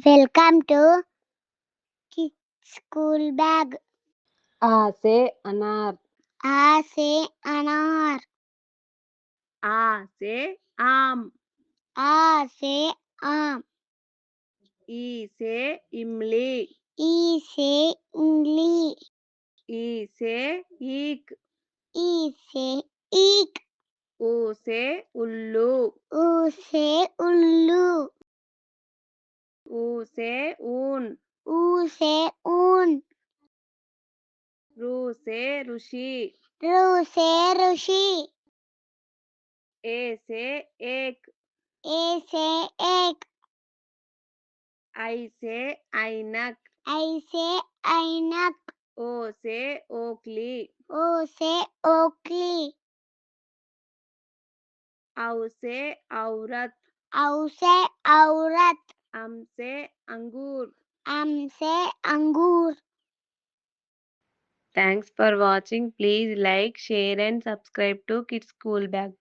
Welcome to Kids School Bag. A से अनार, A से अनार, आ से आम, A से आम, ई से इमली, E से इमली, ई से ईक, E से ईख, ऊ से उल्लू, U से उल्लू, ऊ से ऊन, U से ऊन, रू से ऋषि, ऋ से ऋषि, ए से एक, A से एक, आई से ऐनक, I से ऐनक, ओ से ओखली, O से ओखली, औ से औरत, औ से औरत, अम से अंगूर. अम से अंगूर. Thanks for watching. Please like, share and subscribe to Kids School Bag.